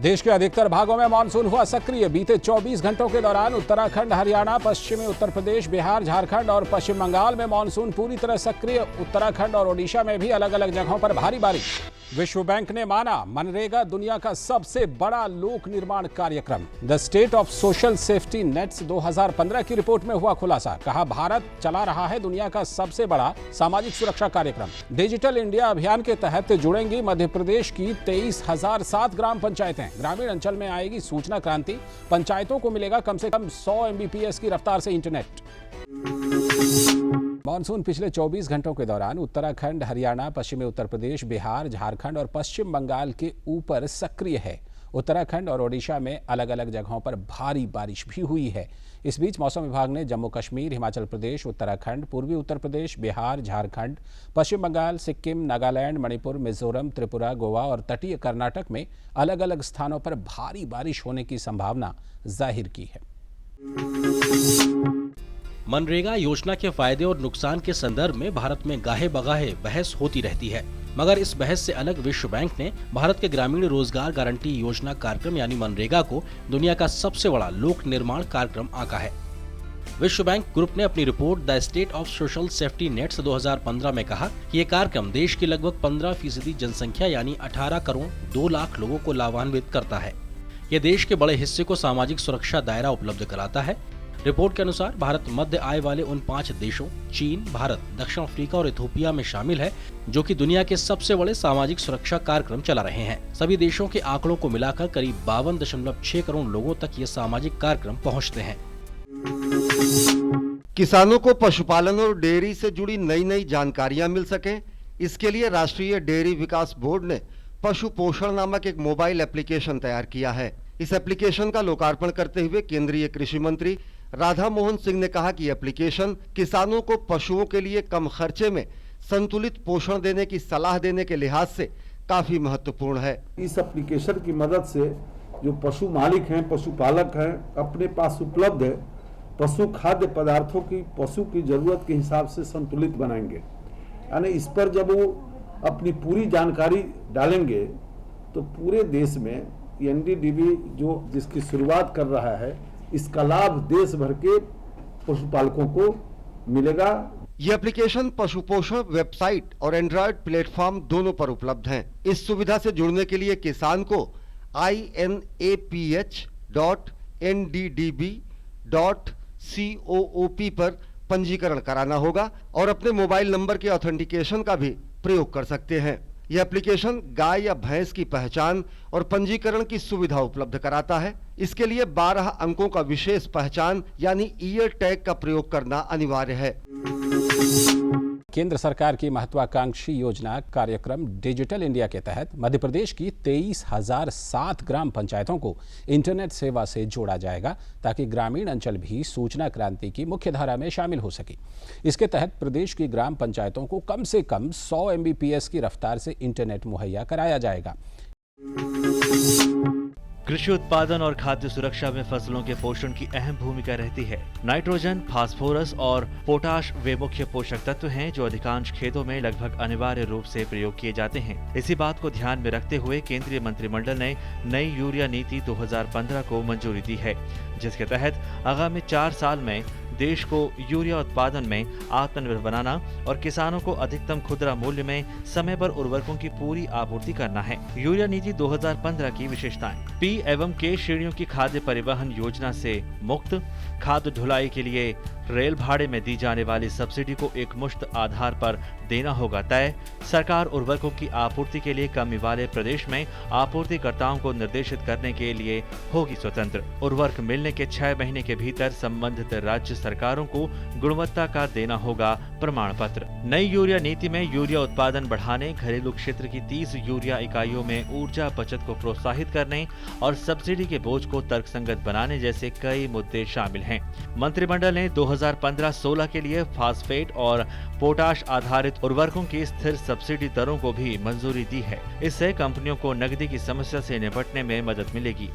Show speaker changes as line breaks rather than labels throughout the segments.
देश के अधिकतर भागों में मानसून हुआ सक्रिय। बीते 24 घंटों के दौरान उत्तराखंड, हरियाणा, पश्चिमी उत्तर प्रदेश, बिहार, झारखंड और पश्चिम बंगाल में मानसून पूरी तरह सक्रिय। उत्तराखंड और ओडिशा में भी अलग अलग जगहों पर भारी बारिश। विश्व बैंक ने माना मनरेगा दुनिया का सबसे बड़ा लोक निर्माण कार्यक्रम। The state of social safety nets 2015 की रिपोर्ट में हुआ खुलासा। कहा, भारत चला रहा है दुनिया का सबसे बड़ा सामाजिक सुरक्षा कार्यक्रम। डिजिटल इंडिया अभियान के तहत जुड़ेंगी मध्य प्रदेश की 23,007 ग्राम पंचायतें। ग्रामीण अंचल में आएगी सूचना क्रांति। पंचायतों को मिलेगा कम से कम 100 MBPS की रफ्तार से इंटरनेट। मानसून पिछले 24 घंटों के दौरान उत्तराखंड, हरियाणा, पश्चिमी उत्तर प्रदेश, बिहार, झारखंड और पश्चिम बंगाल के ऊपर सक्रिय है। उत्तराखंड और ओडिशा में अलग अलग जगहों पर भारी बारिश भी हुई है। इस बीच मौसम विभाग ने जम्मू कश्मीर, हिमाचल प्रदेश, उत्तराखंड, पूर्वी उत्तर प्रदेश, बिहार, झारखंड, पश्चिम बंगाल, सिक्किम, नागालैंड, मणिपुर, मिजोरम, त्रिपुरा, गोवा और तटीय कर्नाटक में अलग अलग स्थानों पर भारी बारिश होने की संभावना जाहिर की है।
मनरेगा योजना के फायदे और नुकसान के संदर्भ में भारत में गाहे बगाहे बहस होती रहती है, मगर इस बहस से अलग विश्व बैंक ने भारत के ग्रामीण रोजगार गारंटी योजना कार्यक्रम यानी मनरेगा को दुनिया का सबसे बड़ा लोक निर्माण कार्यक्रम आंका है। विश्व बैंक ग्रुप ने अपनी report the state of social safety nets 2015 में कहा कि ये कार्यक्रम देश की लगभग 15% जनसंख्या यानी 18 करोड़ 2 लाख लोगों को लाभान्वित करता है। ये देश के बड़े हिस्से को सामाजिक सुरक्षा दायरा उपलब्ध कराता है। रिपोर्ट के अनुसार भारत मध्य आय वाले उन 5 देशों चीन, भारत, दक्षिण अफ्रीका और इथोपिया में शामिल है जो कि दुनिया के सबसे बड़े सामाजिक सुरक्षा कार्यक्रम चला रहे हैं। सभी देशों के आंकड़ों को मिलाकर करीब 52.6 करोड़ लोगों तक ये सामाजिक कार्यक्रम पहुंचते हैं।
किसानों को पशुपालन और डेयरी से जुड़ी नई नई जानकारियां मिल सकें, इसके लिए राष्ट्रीय डेयरी विकास बोर्ड ने पशु पोषण नामक एक मोबाइल एप्लीकेशन तैयार किया है। इस एप्लीकेशन का लोकार्पण करते हुए केंद्रीय कृषि मंत्री राधा मोहन सिंह ने कहा कि एप्लीकेशन किसानों को पशुओं के लिए कम खर्चे में संतुलित पोषण देने की सलाह देने के लिहाज से काफी महत्वपूर्ण है।
इस एप्लीकेशन की मदद से जो पशु मालिक हैं, पशुपालक हैं, अपने पास उपलब्ध है पशु खाद्य पदार्थों की पशु की जरूरत के हिसाब से संतुलित बनाएंगे। यानी इस पर जब वो अपनी पूरी जानकारी डालेंगे तो पूरे देश में एनडीडीबी जो जिसकी शुरुआत कर रहा है, इसका लाभ देश भर के पशुपालकों को मिलेगा।
ये एप्लीकेशन पशु पोषण वेबसाइट और एंड्रॉयड प्लेटफॉर्म दोनों पर उपलब्ध हैं। इस सुविधा से जुड़ने के लिए किसान को inaph.nddb.coop पर पंजीकरण कराना होगा और अपने मोबाइल नंबर के ऑथेंटिकेशन का भी प्रयोग कर सकते हैं। यह एप्लीकेशन गाय या भैंस की पहचान और पंजीकरण की सुविधा उपलब्ध कराता है। इसके लिए 12 अंकों का विशेष पहचान यानी ईयर टैग का प्रयोग करना अनिवार्य है।
केंद्र सरकार की महत्वाकांक्षी योजना कार्यक्रम डिजिटल इंडिया के तहत मध्य प्रदेश की 23,007 ग्राम पंचायतों को इंटरनेट सेवा से जोड़ा जाएगा ताकि ग्रामीण अंचल भी सूचना क्रांति की मुख्य धारा में शामिल हो सके। इसके तहत प्रदेश की ग्राम पंचायतों को कम से कम 100 MBPS की रफ्तार से इंटरनेट मुहैया कराया जाएगा।
कृषि उत्पादन और खाद्य सुरक्षा में फसलों के पोषण की अहम भूमिका रहती है। नाइट्रोजन, फास्फोरस और पोटाश वे मुख्य पोषक तत्व हैं जो अधिकांश खेतों में लगभग अनिवार्य रूप से प्रयोग किए जाते हैं। इसी बात को ध्यान में रखते हुए केंद्रीय मंत्रिमंडल ने नई यूरिया नीति 2015 को मंजूरी दी है, जिसके तहत आगामी 4 साल में देश को यूरिया उत्पादन में आत्मनिर्भर बनाना और किसानों को अधिकतम खुदरा मूल्य में समय पर उर्वरकों की पूरी आपूर्ति करना है। यूरिया नीति 2015 की विशेषताएं: P एवं K श्रेणियों की खाद्य परिवहन योजना से मुक्त, खाद्य ढुलाई के लिए रेल भाड़े में दी जाने वाली सब्सिडी को एकमुश्त आधार पर देना होगा तय, सरकार उर्वरकों की आपूर्ति के लिए कमी वाले प्रदेश में आपूर्तिकर्ताओं को निर्देशित करने के लिए होगी स्वतंत्र, उर्वरक मिलने के 6 महीने के भीतर संबंधित राज्य सरकारों को गुणवत्ता का देना होगा प्रमाण पत्र। नई यूरिया नीति में यूरिया उत्पादन बढ़ाने, घरेलू क्षेत्र की 30 यूरिया इकाइयों में ऊर्जा बचत को प्रोत्साहित करने और सब्सिडी के बोझ को तर्कसंगत बनाने जैसे कई मुद्दे शामिल हैं। मंत्रिमंडल ने 2015-16 के लिए फास्फेट और पोटाश आधारित उर्वरकों की स्थिर सब्सिडी दरों को भी मंजूरी दी है। इससे कंपनियों को नकदी की समस्या से निपटने में मदद मिलेगी।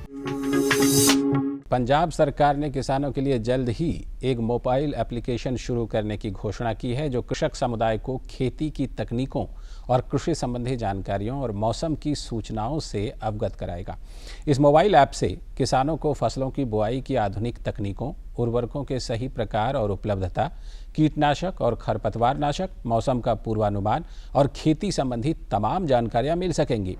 पंजाब सरकार ने किसानों के लिए जल्द ही एक मोबाइल एप्लीकेशन शुरू करने की घोषणा की है जो कृषक समुदाय को खेती की तकनीकों और कृषि संबंधी जानकारियों और मौसम की सूचनाओं से अवगत कराएगा। इस मोबाइल ऐप से किसानों को फसलों की बुआई की आधुनिक तकनीकों, उर्वरकों के सही प्रकार और उपलब्धता, कीटनाशक और खरपतवार नाशक, मौसम का पूर्वानुमान और खेती संबंधी तमाम जानकारियां मिल सकेंगी।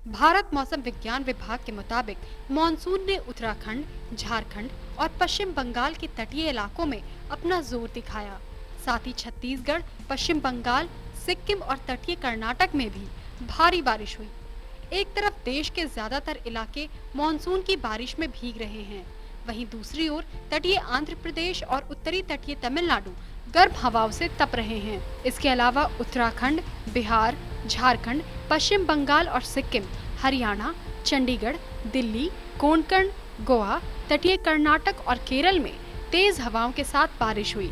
भारत मौसम विज्ञान विभाग के मुताबिक मॉनसून ने उत्तराखंड, झारखंड और पश्चिम बंगाल के तटीय इलाकों में अपना जोर दिखाया। साथ ही छत्तीसगढ़, पश्चिम बंगाल, सिक्किम और तटीय कर्नाटक में भी भारी बारिश हुई। एक तरफ देश के ज्यादातर इलाके मॉनसून की बारिश में भीग रहे हैं, वहीं दूसरी ओर तटीय आंध्र प्रदेश और उत्तरी तटीय तमिलनाडु गर्म हवाओं से तप रहे हैं। इसके अलावा उत्तराखंड, बिहार, झारखंड, पश्चिम बंगाल और सिक्किम, हरियाणा, चंडीगढ़, दिल्ली, कोंकण, गोवा, तटीय कर्नाटक और केरल में तेज हवाओं के साथ बारिश हुई।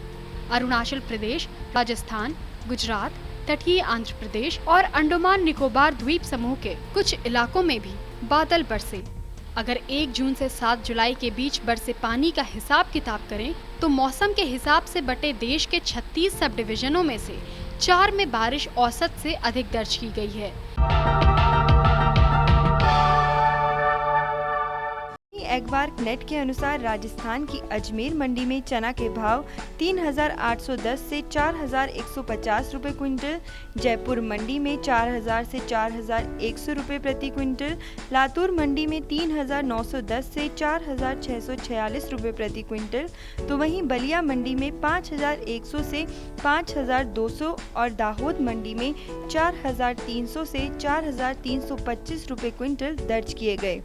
अरुणाचल प्रदेश, राजस्थान, गुजरात, तटीय आंध्र प्रदेश और अंडमान निकोबार द्वीप समूह के कुछ इलाकों में भी बादल बरसे। अगर 1 जून से 7 जुलाई के बीच बरसे पानी का हिसाब किताब करें तो मौसम के हिसाब से बटे देश के 36 सब डिवीजनों में से 4 में बारिश औसत से अधिक दर्ज की गई है।
एगमार्क नेट के अनुसार राजस्थान की अजमेर मंडी में चना के भाव 3,810 से 4,150 रुपए क्विंटल, जयपुर मंडी में 4,000 से 4,100 रुपए प्रति क्विंटल, लातूर मंडी में 3,910 से 4,646 रुपए प्रति क्विंटल, तो वहीं बलिया मंडी में 5,100 से 5,200 और दाहोद मंडी में 4,300 से 4,325 रुपए क्विंटल दर्ज किए गए।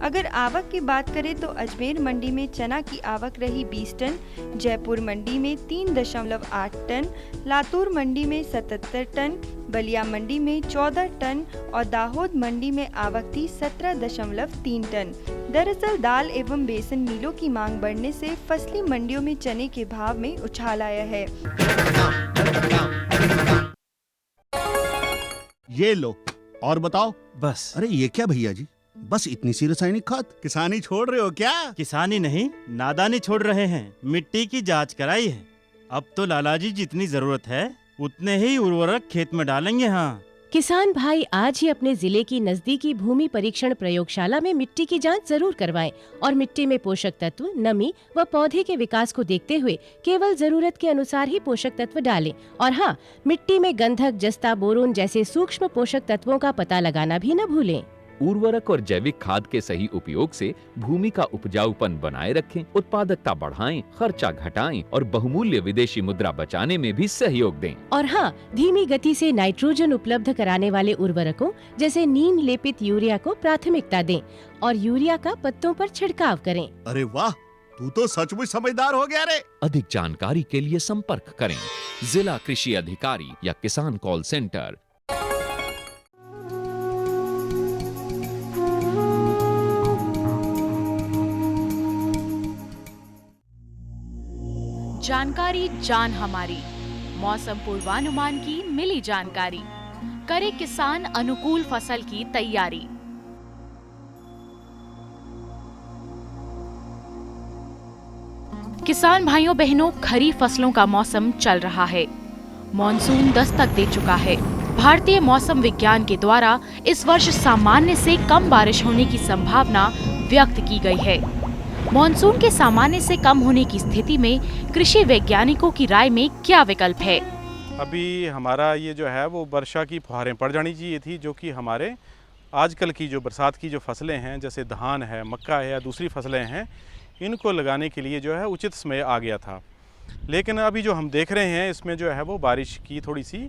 अगर आवक की बात करें तो अजमेर मंडी में चना की आवक रही 20 टन, जयपुर मंडी में 3.8 टन, लातूर मंडी में 77 टन, बलिया मंडी में 14 टन और दाहोद मंडी में आवक थी 17.3 टन। दरअसल दाल एवं बेसन मिलों की मांग बढ़ने से फसली मंडियों में चने के भाव में उछाल आया है।
ये लो और बताओ।
बस।
अरे ये क्या भैया जी, बस इतनी सी रासायनिक खाद? किसानी छोड़ रहे हो क्या?
किसानी नहीं, नादानी छोड़ रहे हैं। मिट्टी की जांच कराई है। अब तो लालाजी जितनी जरूरत है उतने ही उर्वरक खेत में डालेंगे। हाँ,
किसान भाई आज ही अपने जिले की नजदीकी भूमि परीक्षण प्रयोगशाला में मिट्टी की जांच जरूर करवाएं और मिट्टी में पोषक तत्व, नमी व पौधे के विकास को देखते हुए केवल जरूरत के अनुसार ही पोषक तत्व डालें। और हाँ, मिट्टी में गंधक, जस्ता, बोरोन जैसे सूक्ष्म पोषक तत्वों का पता लगाना भी न भूलें।
उर्वरक और जैविक खाद के सही उपयोग से भूमि का उपजाऊपन बनाए रखें, उत्पादकता बढ़ाएं, खर्चा घटाएं और बहुमूल्य विदेशी मुद्रा बचाने में भी सहयोग दें।
और हाँ, धीमी गति से नाइट्रोजन उपलब्ध कराने वाले उर्वरकों जैसे नीम लेपित यूरिया को प्राथमिकता दें और यूरिया का पत्तों पर छिड़काव करें।
अरे वाह, तू तो सचमुच समझदार हो गया रे।
अधिक जानकारी के लिए संपर्क करें जिला कृषि अधिकारी या किसान कॉल सेंटर।
जानकारी जान हमारी, मौसम पूर्वानुमान की मिली जानकारी, करे किसान अनुकूल फसल की तैयारी। किसान भाइयों बहनों, खरीफ फसलों का मौसम चल रहा है। मॉनसून दस्तक दे चुका है। भारतीय मौसम विज्ञान के द्वारा इस वर्ष सामान्य से कम बारिश होने की संभावना व्यक्त की गई है। मॉनसून के सामान्य से कम होने की स्थिति में कृषि वैज्ञानिकों की राय में क्या विकल्प है?
अभी हमारा ये जो है वो वर्षा की फुहारें पड़ जानी चाहिए थी, जो कि हमारे आजकल की जो बरसात की जो फसलें हैं जैसे धान है, मक्का है या दूसरी फसलें हैं, इनको लगाने के लिए जो है उचित समय आ गया था। लेकिन अभी जो हम देख रहे हैं इसमें जो है वो बारिश की थोड़ी सी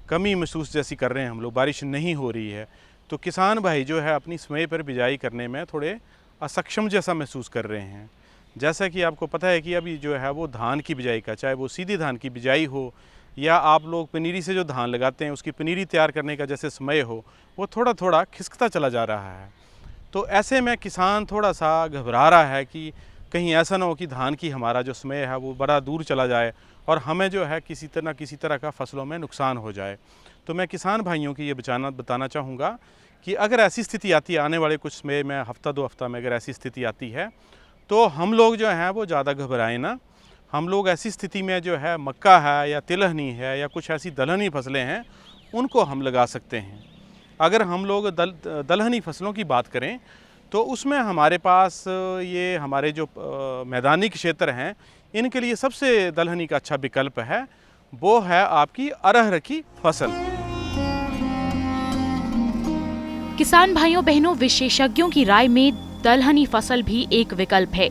कमी महसूस जैसी कर रहे हैं हम लोग, बारिश नहीं हो रही है। तो किसान भाई जो है अपनी समय पर बिजाई करने में थोड़े असक्षम जैसा महसूस कर रहे हैं। जैसा कि आपको पता है कि अभी जो है वो धान की बिजाई का, चाहे वो सीधी धान की बिजाई हो या आप लोग पनीरी से जो धान लगाते हैं उसकी पनीरी तैयार करने का जैसे समय हो, वो थोड़ा थोड़ा खिसकता चला जा रहा है। तो ऐसे में किसान थोड़ा सा घबरा रहा है कि कहीं ऐसा ना हो कि धान की हमारा जो समय है वो बड़ा दूर चला जाए और हमें जो है किसी तरह का फसलों में नुकसान हो जाए। तो मैं किसान भाइयों की ये बताना चाहूँगा कि अगर ऐसी स्थिति आती है आने वाले कुछ समय में, हफ्ता 2 हफ्ता में अगर ऐसी स्थिति आती है तो हम लोग जो हैं वो ज़्यादा घबराएं ना। हम लोग ऐसी स्थिति में जो है मक्का है या तिलहनी है या कुछ ऐसी दलहनी फसलें हैं उनको हम लगा सकते हैं। अगर हम लोग दलहनी फसलों की बात करें तो उसमें हमारे पास ये हमारे जो मैदानी क्षेत्र हैं इनके लिए सबसे दलहनी का अच्छा विकल्प है, वो है आपकी अरहर की फसल।
किसान भाइयों बहनों, विशेषज्ञों की राय में दलहनी फसल भी एक विकल्प है।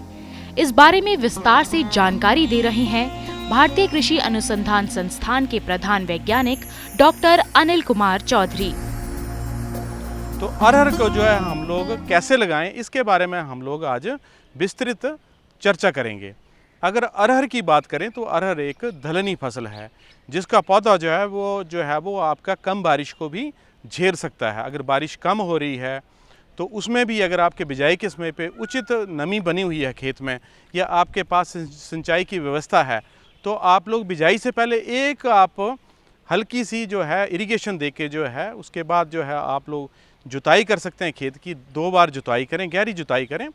इस बारे में विस्तार से जानकारी दे रहे हैं भारतीय कृषि अनुसंधान संस्थान के प्रधान वैज्ञानिक डॉक्टर अनिल कुमार चौधरी।
तो अरहर को जो है हम लोग कैसे लगाएं, इसके बारे में हम लोग आज विस्तृत चर्चा करेंगे। अगर अरहर की बात करें तो अरहर एक दलहनी फसल है जिसका पौधा जो है वो आपका कम बारिश को भी झेल सकता है। अगर बारिश कम हो रही है तो उसमें भी अगर आपके बिजाई के समय पे उचित नमी बनी हुई है खेत में या आपके पास सिंचाई की व्यवस्था है तो आप लोग बिजाई से पहले एक आप हल्की सी जो है इरिगेशन देके जो है उसके बाद जो है आप लोग जुताई कर सकते हैं। खेत की 2 बार जुताई करें, गहरी जुताई करें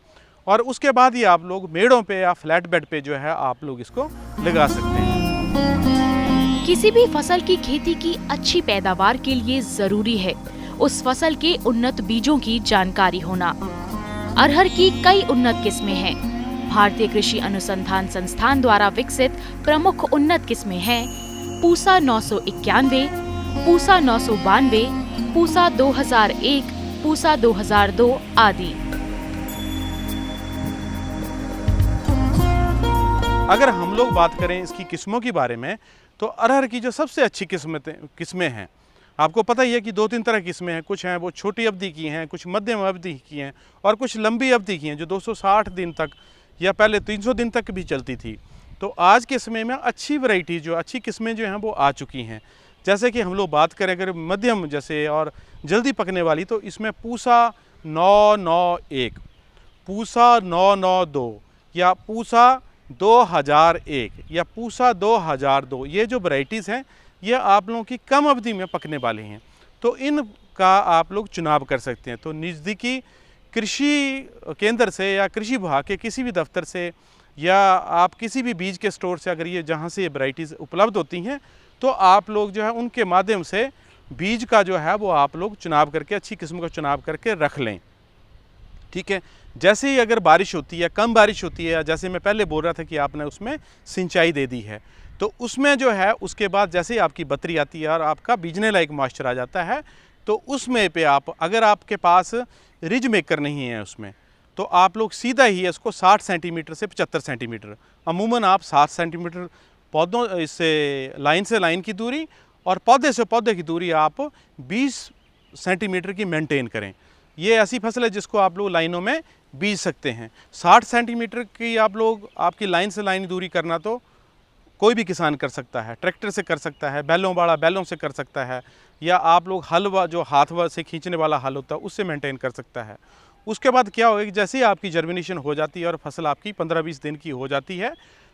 और उसके बाद ही आप लोग मेड़ों पे या फ्लैट बेड पे जो है आप लोग इसको लगा सकते हैं।
किसी भी फसल की खेती की अच्छी पैदावार के लिए जरूरी है उस फसल के उन्नत बीजों की जानकारी होना। अरहर की कई उन्नत किस्में हैं। भारतीय कृषि अनुसंधान संस्थान द्वारा विकसित प्रमुख उन्नत किस्में हैं पूसा 991, पूसा 992, पूसा 2001, पूसा 2002 आदि।
अगर हम लोग बात करें इसकी किस्मों के बारे में तो अरहर की जो सबसे अच्छी किस्में हैं, आपको पता ही है कि 2-3 तरह की किस्में हैं। कुछ हैं वो छोटी अवधि की हैं, कुछ मध्यम अवधि की हैं और कुछ लंबी अवधि की हैं जो 260 दिन तक या पहले 300 दिन तक भी चलती थी। तो आज के समय में अच्छी वैरायटी जो अच्छी किस्में जो हैं वो आ चुकी हैं। जैसे कि हम लोग बात करें अगर मध्यम जैसे और जल्दी पकने वाली तो इसमें पूसा 991, पूसा 992 या पूसा 2001 या पूसा 2002, ये जो वैरायटीज़ हैं ये आप लोगों की कम अवधि में पकने वाली हैं तो इनका आप लोग चुनाव कर सकते हैं। तो नज़दीकी कृषि केंद्र से या कृषि विभाग के किसी भी दफ्तर से या आप किसी भी बीज के स्टोर से अगर ये जहाँ से ये वैरायटीज़ उपलब्ध होती हैं तो आप लोग जो है उनके माध्यम से बीज का जो है वो आप लोग चुनाव करके अच्छी किस्म का चुनाव करके रख लें। ठीक है, जैसे ही अगर बारिश होती है, कम बारिश होती है, जैसे मैं पहले बोल रहा था कि आपने उसमें सिंचाई दे दी है तो उसमें जो है उसके बाद जैसे ही आपकी बतरी आती है और आपका बीजने लायक मॉइस्चर आ जाता है तो उसमें पे आप अगर आपके पास रिज मेकर नहीं है उसमें तो आप लोग सीधा ही इसको 60 सेंटीमीटर से 75 सेंटीमीटर, अमूमन आप 7 सेंटीमीटर पौधों इससे लाइन से लाइन की दूरी और पौधे से पौधे की दूरी आप 20 सेंटीमीटर की मेंटेन करें। ये ऐसी फसल है जिसको आप लोग लाइनों में बीज सकते हैं। 60 सेंटीमीटर की आप लोग आपकी लाइन से लाइन दूरी करना तो कोई भी किसान कर सकता है, ट्रैक्टर से कर सकता है, बैलों वाला बैलों से कर सकता है या आप लोग हल जो हाथ से खींचने वाला हल होता है उससे मेंटेन कर सकता है। उसके बाद क्या होगा कि जैसे ही आपकी जर्मिनेशन हो जाती है और फसल आपकी 15-20 दिन की हो जाती है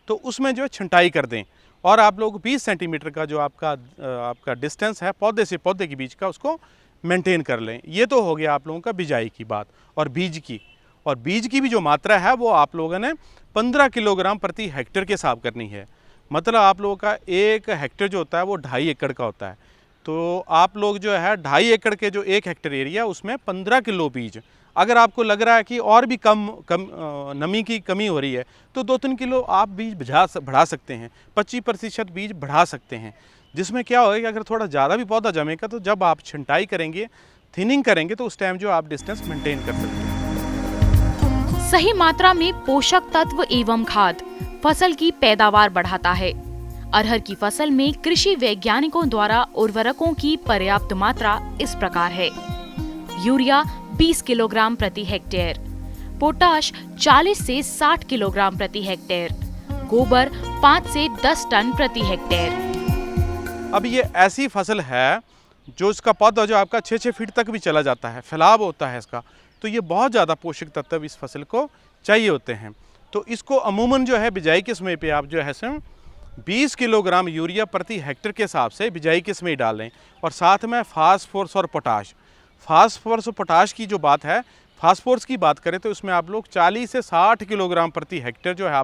तो उसमें जो है छंटाई कर दें और आप लोग 20 सेंटीमीटर का जो आपका डिस्टेंस है पौधे से पौधे के बीच का उसको मेंटेन कर लें। ये तो हो गया आप लोगों का बिजाई की बात और बीज की। और बीज की भी जो मात्रा है वो आप लोगों ने 15 किलोग्राम प्रति हेक्टेयर के हिसाब करनी है। मतलब आप लोगों का 1 हेक्टेयर जो होता है वो 2.5 एकड़ का होता है तो आप लोग जो है 2.5 एकड़ के जो 1 हेक्टेयर एरिया उसमें 15 किलो बीज, अगर आपको लग रहा है कि और भी कम नमी की कमी हो रही है तो 2-3 किलो आप बीज बढ़ा सकते हैं, 25% बीज बढ़ा सकते हैं। जिसमें क्या होगा कि अगर थोड़ा ज़्यादा भी पौधा जमेगा तो जब आप छंटाई करेंगे, थिनिंग करेंगे तो उस टाइम जो आप डिस्टेंस मेंटेन कर सकते हैं।
सही मात्रा में पोषक तत्व एवं खाद फसल की पैदावार बढ़ाता है। अरहर की फसल में कृषि वैज्ञानिकों द्वारा उर्वरकों की पर्याप्त मात्रा इस प्रकार है: यूरिया 20 किलोग्राम प्रति हेक्टेयर, पोटाश 40 से 60 किलोग्राम प्रति हेक्टेयर, गोबर 5 से 10 टन प्रति हेक्टेयर।
अब ये ऐसी फसल है जो इसका पौधा जो आपका 6-6 फीट तक भी चला जाता है, फैलाव होता है इसका, तो ये बहुत ज़्यादा पोषक तत्व इस फसल को चाहिए होते हैं। तो इसको अमूमन जो है बिजाई के समय पे आप जो है 20 किलोग्राम यूरिया प्रति हेक्टेयर के हिसाब से बिजाई के समय डालें। और साथ में फास्फोरस और पोटाश, फास्फोरस और पोटाश की जो बात है, फास्फोरस की बात करें तो इसमें आप लोग 40 से 60 किलोग्राम प्रति हेक्टेयर जो है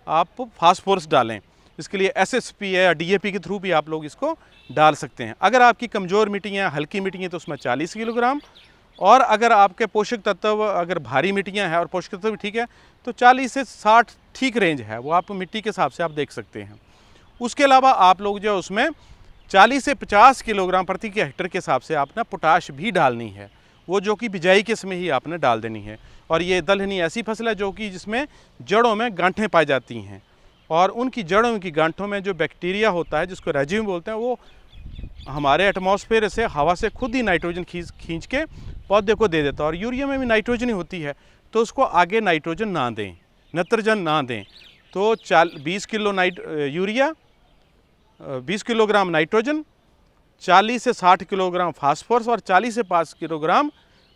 आप फास्फोरस डालें। इसके लिए SSP है या DAP के थ्रू भी आप लोग इसको डाल सकते हैं। अगर आपकी कमज़ोर मिट्टियाँ, हल्की मिट्टियाँ तो उसमें 40 किलोग्राम, और अगर आपके पोषक तत्व अगर भारी मिट्टियाँ हैं और पोषक तत्व भी ठीक है तो 40 से 60 ठीक रेंज है, वो आप मिट्टी के हिसाब से आप देख सकते हैं। उसके अलावा आप लोग जो उसमें 40 से 50 किलोग्राम प्रति हेक्टेयर के हिसाब से आपने पोटाश भी डालनी है, वो जो कि बिजाई के समय ही आपने डाल देनी है। और ये दलहनी ऐसी फसल है जो कि जिसमें जड़ों में गांठें पाई जाती हैं, और उनकी जड़ों की गांठों में जो बैक्टीरिया होता है जिसको रेजिम बोलते हैं, वो हमारे एटमॉस्फेयर से, हवा से खुद ही नाइट्रोजन खींच के पौधे को दे देता है। और यूरिया में भी नाइट्रोजन ही होती है, तो उसको आगे नाइट्रोजन ना दें, नत्रजन ना दें। तो 20 किलो यूरिया, 20 किलोग्राम नाइट्रोजन, 40 से 60 किलोग्राम फास्फोरस और 40 से 5 किलोग्राम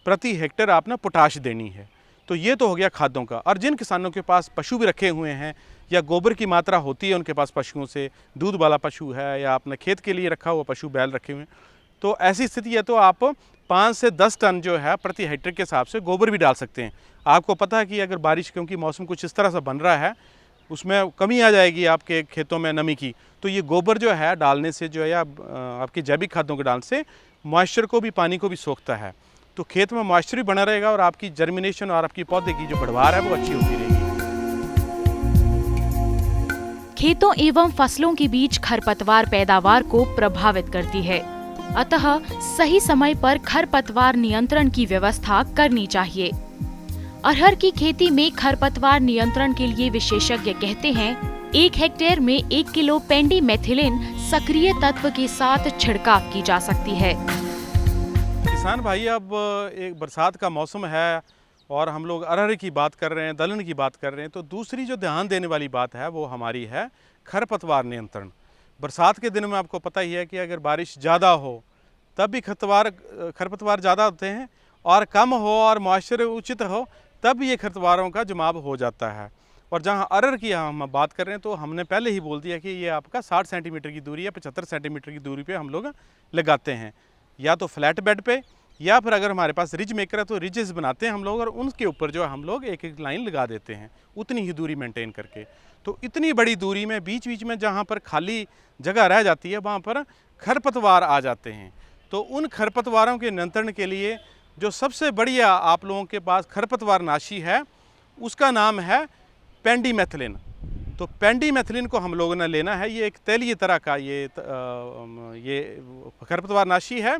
प्रति हेक्टेयर आपने पोटाश देनी है। तो ये तो हो गया खादों का। और जिन किसानों के पास पशु भी रखे हुए हैं या गोबर की मात्रा होती है उनके पास पशुओं से, दूध वाला पशु है या आपने खेत के लिए रखा हुआ पशु बैल रखे हुए हैं, तो ऐसी स्थिति है तो आप 5 से 10 टन जो है प्रति हेक्टेयर के हिसाब से गोबर भी डाल सकते हैं। आपको पता है कि अगर बारिश, क्योंकि मौसम कुछ इस तरह से बन रहा है, उसमें कमी आ जाएगी आपके खेतों में नमी की, तो ये गोबर जो है डालने से जो है या आपकी जैविक खादों के डालने से मॉइस्चर को भी, पानी को भी सोखता है, तो खेत में मॉइस्चर भी बना रहेगा और आपकी जर्मिनेशन और आपकी पौधे की जो बढ़वार है वो अच्छी होती रहेगी।
खेतों एवं फसलों के बीच खरपतवार पैदावार को प्रभावित करती है, अतः सही समय पर खरपतवार नियंत्रण की व्यवस्था करनी चाहिए। अरहर की खेती में खरपतवार नियंत्रण के लिए विशेषज्ञ कहते हैं 1 हेक्टेयर में 1 किलो पेंडीमेथिलिन सक्रिय तत्व के साथ छिड़काव की जा सकती है।
किसान भाई, अब एक बरसात का मौसम है और हम लोग अरहर की बात कर रहे हैं, दलहन की बात कर रहे हैं, तो दूसरी जो ध्यान देने वाली बात है वो हमारी है खरपतवार नियंत्रण। बरसात के दिनों में आपको पता ही है कि अगर बारिश ज़्यादा हो तब भी खरपतवार ज़्यादा होते हैं, और कम हो और मॉइस्चर उचित हो तब ये खरपतवारों का जमाव हो जाता है। और जहाँ अरहर की हम बात कर रहे हैं तो हमने पहले ही बोल दिया कि ये आपका 60 सेंटीमीटर की दूरी या 75 सेंटीमीटर की दूरी पे हम लोग लगाते हैं, या तो फ्लैट बेड पे, या फिर अगर हमारे पास रिज मेकर है तो रिजेस बनाते हैं हम लोग और उनके ऊपर जो हम लोग एक एक लाइन लगा देते हैं, उतनी ही दूरी मेंटेन करके। तो इतनी बड़ी दूरी में बीच बीच में जहाँ पर खाली जगह रह जाती है वहाँ पर खरपतवार आ जाते हैं। तो उन खरपतवारों के नियंत्रण के लिए जो सबसे बढ़िया आप लोगों के पास खरपतवार नाशी है उसका नाम है पेंडीमेथिलिन। तो पेंडीमेथिलिन को हम लोगों ने लेना है, ये एक तेलीय तरह का ये खरपतवार नाशी है,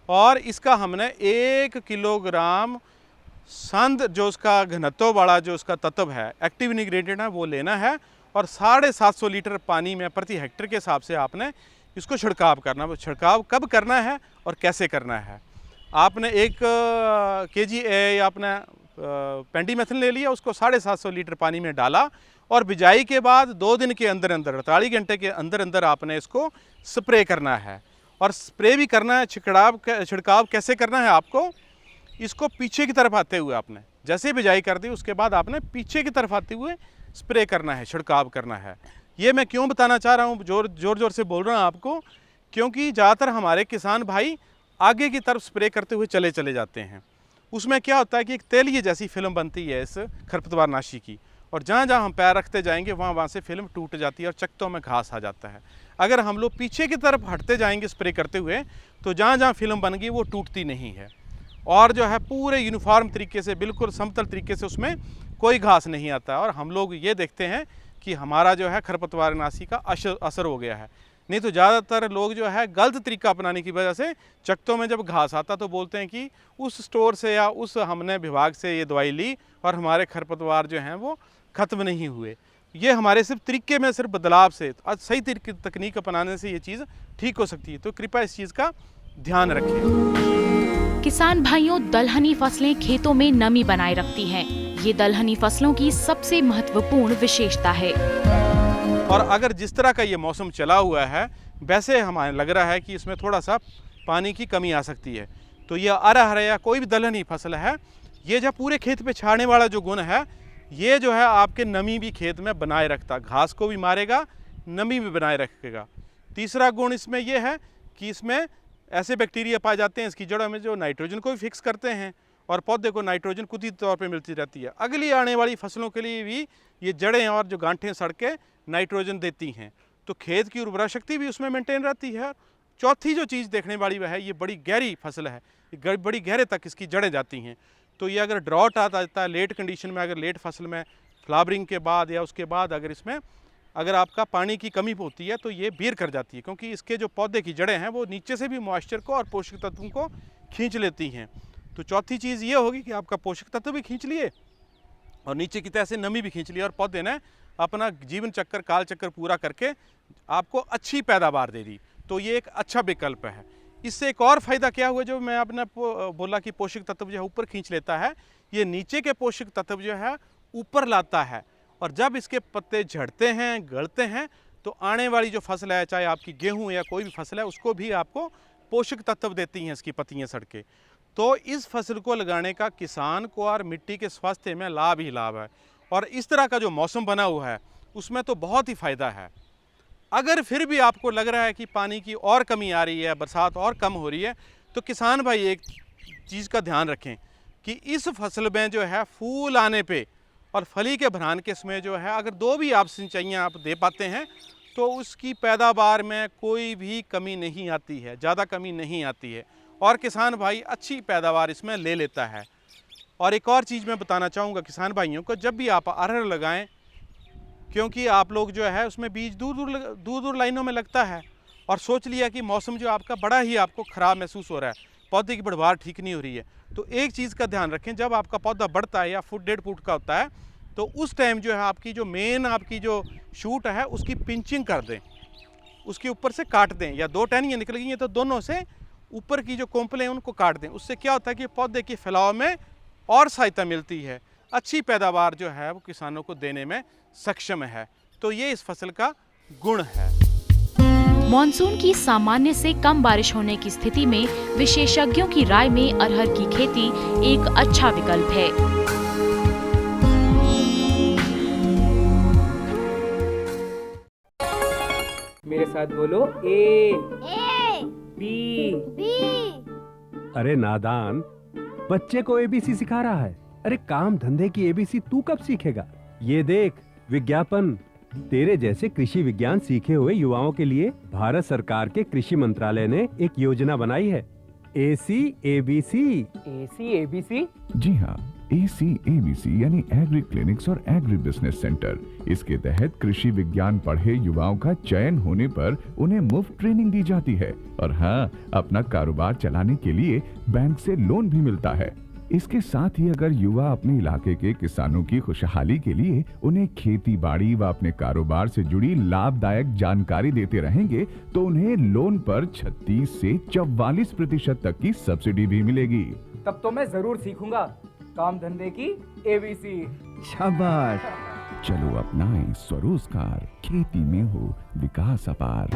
और इसका हमने 1 किलोग्राम संद जो उसका घनत्व वाला जो उसका तत्व है, एक्टिव इंग्रेडिएंट है, वो लेना है, और 750 लीटर पानी में प्रति हेक्टेयर के हिसाब से आपने इसको छिड़काव करना है। छिड़काव कब करना है और कैसे करना है? आपने 1 kg आपने पेंडीमेथिलिन ले लिया, उसको 750 लीटर पानी में डाला, और बिजाई के बाद 2 दिन के अंदर अंदर 48 घंटे के अंदर अंदर आपने इसको स्प्रे करना है। और स्प्रे भी करना है, छिड़काव कैसे करना है आपको? इसको पीछे की तरफ आते हुए आपने जैसे बिजाई कर दी उसके बाद आपने पीछे की तरफ आते हुए स्प्रे करना है, छिड़काव करना है। ये मैं क्यों बताना चाह रहा हूँ, जोर से बोल रहा हूँ आपको, क्योंकि ज़्यादातर हमारे किसान भाई आगे की तरफ स्प्रे करते हुए चले जाते हैं। उसमें क्या होता है कि एक तेलीय जैसी फिल्म बनती है इस खरपतवार नाशी की, और जहाँ जहाँ हम पैर रखते जाएंगे वहाँ से फिल्म टूट जाती है और चकत्तों में घास आ जाता है। अगर हम लोग पीछे की तरफ हटते जाएंगे स्प्रे करते हुए तो जहाँ जहाँ फिल्म बन गई वो टूटती नहीं है, और जो है पूरे यूनिफॉर्म तरीके से, बिल्कुल समतल तरीके से उसमें कोई घास नहीं आता है। और हम लोग ये देखते हैं कि हमारा जो है खरपतवार नाशी का असर हो गया है। नहीं तो ज़्यादातर लोग जो है गलत तरीका अपनाने की वजह से चकत्तों में जब घास आता तो बोलते हैं कि उस स्टोर से या उस हमने विभाग से ये दवाई ली और हमारे खरपतवार जो हैं वो ख़त्म नहीं हुए। ये हमारे सिर्फ तरीके में सिर्फ बदलाव से, सही तकनीक अपनाने से ये चीज़ ठीक हो सकती है। तो कृपया इस चीज़ का ध्यान रखें।
किसान भाइयों, दलहनी फसलें खेतों में नमी बनाए रखती हैं। ये दलहनी फसलों की सबसे महत्वपूर्ण विशेषता है।
और अगर जिस तरह का ये मौसम चला हुआ है वैसे हमें लग रहा है कि इसमें थोड़ा सा पानी की कमी आ सकती है। तो ये अरहर या कोई भी दलहनी फसल है, ये जब पूरे खेत पे छाने वाला जो गुण है, ये जो है आपके नमी भी खेत में बनाए रखता, घास को भी मारेगा, नमी भी बनाए रखेगा। तीसरा गुण इसमें यह है कि इसमें ऐसे बैक्टीरिया पाए जाते हैं इसकी जड़ों में जो नाइट्रोजन को भी फिक्स करते हैं और पौधे को नाइट्रोजन कुदरती तौर पे मिलती रहती है। अगली आने वाली फसलों के लिए भी ये जड़ें और जो गांठें सड़कें नाइट्रोजन देती हैं, तो खेत की उर्वरा शक्ति भी उसमें मेंटेन रहती है। चौथी जो चीज़ देखने वाली वह है, ये बड़ी गहरी फसल है, बड़ी गहरे तक इसकी जड़ें जाती हैं। तो ये अगर ड्रॉट आता है लेट कंडीशन में, अगर लेट फसल में फ्लावरिंग के बाद या उसके बाद अगर इसमें अगर आपका पानी की कमी होती है तो ये बेर कर जाती है, क्योंकि इसके जो पौधे की जड़ें हैं वो नीचे से भी मॉइस्चर को और पोषक तत्वों को खींच लेती हैं। तो चौथी चीज़ ये होगी कि आपका पोषक तत्व भी खींच लिए और नीचे की तरह से नमी भी खींच ली और पौधे ने अपना जीवन चक्कर काल चक्कर पूरा करके आपको अच्छी पैदावार दे दी। तो ये एक अच्छा विकल्प है। इससे एक और फ़ायदा क्या हुआ, जो मैं आपने बोला कि पोषक तत्व जो है ऊपर खींच लेता है, ये नीचे के पोषक तत्व जो है ऊपर लाता है और जब इसके पत्ते झड़ते हैं गलते हैं तो आने वाली जो फसल है, चाहे आपकी गेहूं या कोई भी फसल है, उसको भी आपको पोषक तत्व देती हैं इसकी पत्तियां सड़के। तो इस फसल को लगाने का किसान को और मिट्टी के स्वास्थ्य में लाभ ही लाभ है। और इस तरह का जो मौसम बना हुआ है उसमें तो बहुत ही फ़ायदा है। अगर फिर भी आपको लग रहा है कि पानी की और कमी आ रही है, बरसात और कम हो रही है, तो किसान भाई एक चीज़ का ध्यान रखें कि इस फसल में जो है फूल आने पे और फली के भरान के समय जो है अगर 2 भी आप सिंचाइयाँ आप दे पाते हैं तो उसकी पैदावार में कोई भी कमी नहीं आती है, ज़्यादा कमी नहीं आती है और किसान भाई अच्छी पैदावार इसमें ले लेता है। और एक और चीज़ मैं बताना चाहूँगा किसान भाइयों को, जब भी आप अरहर लगाएं, क्योंकि आप लोग जो है उसमें बीज दूर दूर लाइनों में लगता है और सोच लिया कि मौसम जो आपका बड़ा ही आपको ख़राब महसूस हो रहा है, पौधे की बढ़वार ठीक नहीं हो रही है, तो एक चीज़ का ध्यान रखें, जब आपका पौधा बढ़ता है या फुट 1.5 फुट का होता है तो उस टाइम जो है आपकी जो मेन आपकी जो शूट है उसकी पिंचिंग कर दें, उसके ऊपर से काट दें, या 2 टहनियाँ निकल गई हैं तो दोनों से ऊपर की जो कोंपलें हैं उनको काट दें। उससे क्या होता है कि पौधे के फैलाव में और सहायता मिलती है, अच्छी पैदावार जो है वो किसानों को देने में सक्षम है। तो ये इस फसल का गुण है।
मॉनसून की सामान्य से कम बारिश होने की स्थिति में विशेषज्ञों की राय में अरहर की खेती एक अच्छा विकल्प है।
मेरे साथ बोलो ए बी।
अरे नादान, बच्चे को एबीसी सिखा रहा है। अरे काम धंधे की एबीसी तू कब सीखेगा? ये देख विज्ञापन, तेरे जैसे कृषि विज्ञान सीखे हुए युवाओं के लिए भारत सरकार के कृषि मंत्रालय ने एक योजना बनाई है, ACABC।
ACABC?
जी हाँ, ACABC यानी एग्री क्लिनिक्स और एग्री बिजनेस सेंटर। इसके तहत कृषि विज्ञान पढ़े युवाओं का चयन होने पर उन्हें मुफ्त ट्रेनिंग दी जाती है और हाँ, अपना कारोबार चलाने के लिए बैंक से लोन भी मिलता है। इसके साथ ही अगर युवा अपने इलाके के किसानों की खुशहाली के लिए उन्हें खेती बाड़ी व अपने कारोबार से जुड़ी लाभदायक जानकारी देते रहेंगे तो उन्हें लोन पर 36 से 44% तक की सब्सिडी भी मिलेगी।
तब तो मैं जरूर सीखूंगा काम धंधे की ABC।
शाबाश, चलो अपनाएं स्वरोजगार, खेती में हो विकास अपार।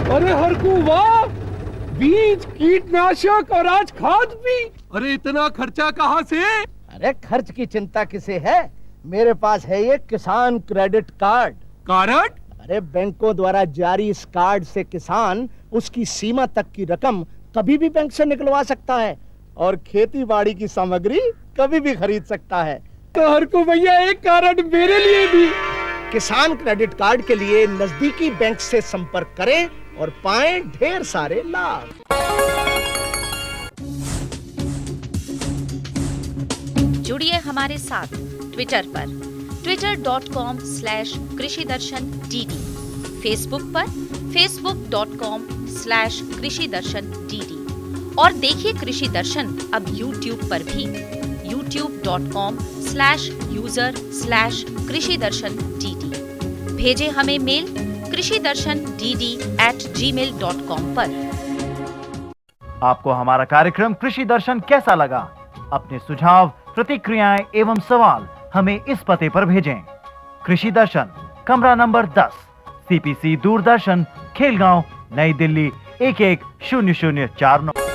अरे हरकू वाह, बीज कीटनाशक और आज खाद भी। अरे इतना खर्चा कहाँ से?
अरे खर्च की चिंता किसे है, मेरे पास है ये किसान क्रेडिट कार्ड।
कार्ड?
अरे बैंकों द्वारा जारी इस कार्ड से किसान उसकी सीमा तक की रकम कभी भी बैंक से निकलवा सकता है और खेती बाड़ी की सामग्री कभी भी खरीद सकता है।
तो हरकू भैया एक कार्ड मेरे लिए भी।
किसान क्रेडिट कार्ड के लिए नजदीकी बैंक से संपर्क करें और पाएं ढेर सारे लाभ।
जुड़िए हमारे साथ ट्विटर पर twitter.com/कृषिदर्शन-DD, फेसबुक पर facebook.com/कृषिदर्शन-DD और देखिए कृषि दर्शन अब YouTube पर भी youtube.com/user/कृषिदर्शन-DD। भेजें हमें मेल कृषिदर्शन-DD@gmail.com पर।
आपको हमारा कार्यक्रम कृषि दर्शन कैसा लगा? अपने सुझाव, प्रतिक्रियाएं एवं सवाल हमें इस पते पर भेजें। कृषि दर्शन, कमरा नंबर 10, CPC दूरदर्शन, खेलगांव, नई दिल्ली 110049।